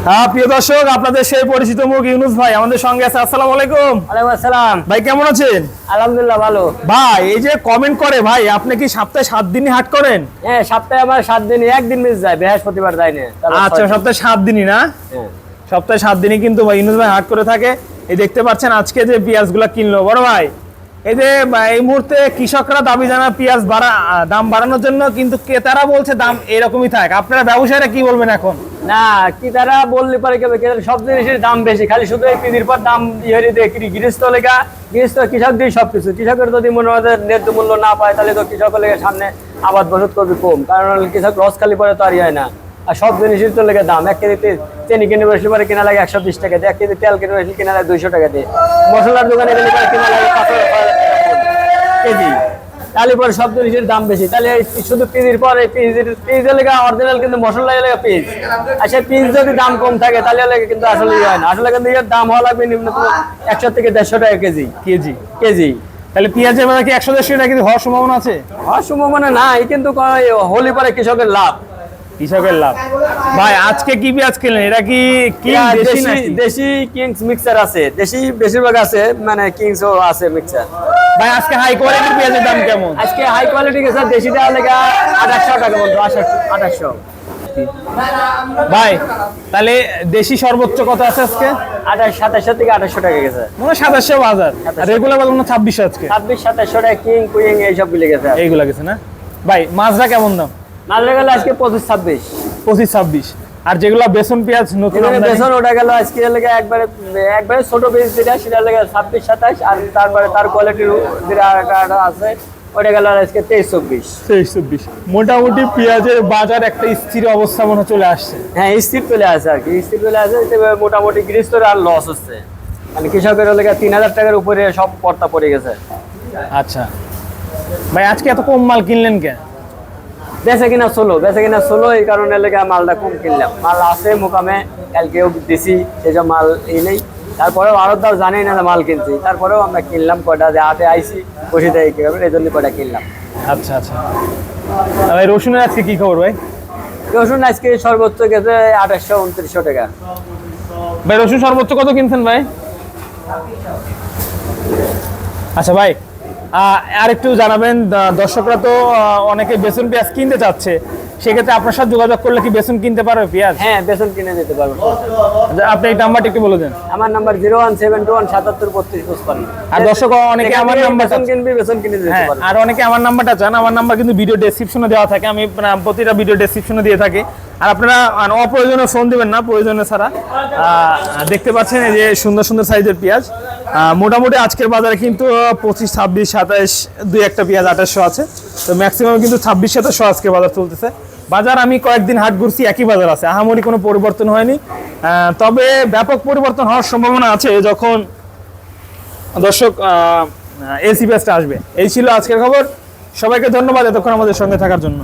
প্রিয় দর্শক, আপনাদের সেই পরিচিত মুখ ইউনুস ভাই আমাদের সঙ্গে আছে। আসসালামু আলাইকুম। ওয়ালাইকুম আসসালাম। ভাই কেমন আছেন? আলহামদুলিল্লাহ ভালো। ভাই এই যে কমেন্ট করে ভাই, আপনি কি সপ্তাহে 7 দিনই হাট করেন? হ্যাঁ, সপ্তাহে আমার 7 দিন, একদিন মিস যায়, বৃহস্পতিবার যায় না। আচ্ছা, সপ্তাহে 7 দিনই না? হ্যাঁ, সপ্তাহে 7 দিনই কিন্তু ভাই ইউনুস ভাই হাট করে থাকে। এই দেখতে পাচ্ছেন আজকে যে পেঁয়াজগুলো কিনলো বড় ভাই, এই যে এই মুহূর্তে কৃষকরা দাবি জানায় পেঁয়াজ দাম বাড়ানোর জন্য, কিন্তু ক্রেতারা বলছে দাম এরকমই থাক। আপনারা ব্যবসায়ীরা কি বলবেন এখন? না কি তারা বললে পারে কেবে, সব জিনিসের দাম বেশি, খালি শুধু এই পিদির পর দাম ইয়ে দিয়ে গৃহস্থ লেখা, গৃহস্থ কৃষক দিয়ে সবকিছু। কৃষকের যদি মনে হয় ন্যায্য মূল্য না পায়, তাহলে তো কৃষকের লেগে সামনে আবাদ বসত করবে কম, কারণ কৃষক লস খালি পরে তো আর হয় না। আর সব জিনিসের তো লেগে দাম, 1 কেজিতে চিনি কিনে বসলে পরে কেনা লাগে 120 টাকা দিয়ে, 1 কেজি তেল কিনে বসলে কেনা লাগে 200 টাকা দিয়ে, মশলার দোকানে গেলে পরে কেনা লাগে 500 কেজি। তাহলে পরে সব জিনিসের দাম বেশি। তাহলে শুধু পিসের পরে পিসের লেগে অরিজিনাল, কিন্তু মশলা লেগে পিস। আর সেই পিস যদি দাম কম থাকে তাহলে লেগে কিন্তু আসলে হয় না। আসলে কিন্তু এর দাম হওয়া লাগবে নিম্নতম 100 থেকে 150 টাকা কেজি। কেজি তাহলে পেঁয়াজের মানে কি 100-150 টাকা কেজি হওয়ার সম্ভাবনা আছে? হওয়ার সম্ভাবনা নাই, কিন্তু হলি পরে কৃষকের লাভ। কৃষকের লাভ। ভাই আজকে কি পেঁয়াজ কিনলেন? এটা কি দেশি কিংস মিক্সার আছে, দেশি বেশিরভাগ আছে, মানে কিংসও আছে মিক্সার। ভাই আজকে হাই কোয়ালিটির পেঁয়াজের দাম কেমন? আজকে হাই কোয়ালিটি গেছে দেশি দেওয়া লেগে 2800 টাকা বলতো, 2800। ভাই তাহলে দেশি সর্বোচ্চ কত আছে আজকে? 2700 থেকে 2800 টাকা গেছে, মনে 2700 বাজার। আর রেগুলার বাজার 2600 আজকে। 2700 টাকা কিং কুইং এইসব গুলো গেছে, এইগুলা গেছে না? ভাই মাছটা কেমন দাম? মাঝে গেল আজকে 25-26। 25-26। আর যেগুলো বেসন পেঁয়াজ নতুন বেসন ওটা গেল আজকে লেগে একবারে ছোট পিস যেটা, সেটা লেগে 26-27। আর তারপরে তার কোয়ালিটির যেটা আছে ওটা গেল আজকে 23-24। মোটামুটি পেঁয়াজের বাজার একটা স্থির অবস্থা মনে চলে আসছে। হ্যাঁ, স্থির চলে আসে আর কি, স্থির চলে আসে। মোটামুটি গৃহস্থর আর লস হচ্ছে, মানে কৃষকের লেগে 3000 টাকার উপরে সব পর্তা পড়ে গেছে। আচ্ছা ভাই, আজকে এত কম মাল কিনলেন কেন? বেচে কিনা ষোলো, এই কারণে লেগে মালটা কম কিনলাম। মাল আছে মোকামে, কালকেও দিছি, সেসব মাল এই নেই। তারপরেও আরো জানেই না মাল কিনছি, তারপরেও আমরা কিনলাম কয়টা, যে হাতে আইসি বসে দেয় কি এই জন্য কয়টা কিনলাম। আচ্ছা আচ্ছা ভাই, রসুনের আজকে কি খবর ভাই? রসুন আজকে সর্বোচ্চ গেছে 2800-2900 টাকা। ভাই রসুন সর্বোচ্চ কত কিনছেন ভাই? আচ্ছা ভাই, আর একটু জানাবেন, দর্শকরা তো অনেকে বেসন পেঁয়াজ কিনতে চাচ্ছে, সেক্ষেত্রে আপনার সাথে যোগাযোগ করলে কি বেসন কিনতে পারবে পেঁয়াজ? হ্যাঁ, বেসন কিনে দিতে পারবো। আপনি এই নাম্বারটা একটু বলে দেন। আমার নাম্বার 01721773255। আর দর্শক অনেকে আমার নাম্বারটা বেসন কিনে দিতে পারবে। আর অনেকে আমার নাম্বারটা চান, আমার নাম্বার কিন্তু ভিডিও ডেসক্রিপশনে দেওয়া থাকে, আমি প্রতিটা ভিডিও ডেসক্রিপশনে দিয়ে থাকি। আর আপনারা অপ্রয়োজনীয় ফোন দিবেন না, প্রয়োজনে ছাড়া। দেখতে পাচ্ছেন এই যে সুন্দর সুন্দর সাইজের পেঁয়াজ। মোটামুটি আজকের বাজারে কিন্তু 25, 26, 27 দুই একটা পেঁয়াজ 2800 আছে। তো ম্যাক্সিমাম কিন্তু 26-2700 আজকে বাজার চলতেছে। বাজার আমি কয়েকদিন হাট ঘুরছি, একই বাজার আছে, আহামরি কোনো পরিবর্তন হয়নি। তবে ব্যাপক পরিবর্তন হওয়ার সম্ভাবনা আছে যখন দর্শক এলসি পেঁয়াজটা আসবে। এই ছিল আজকের খবর। সবাইকে ধন্যবাদ এতক্ষণ আমাদের সঙ্গে থাকার জন্য।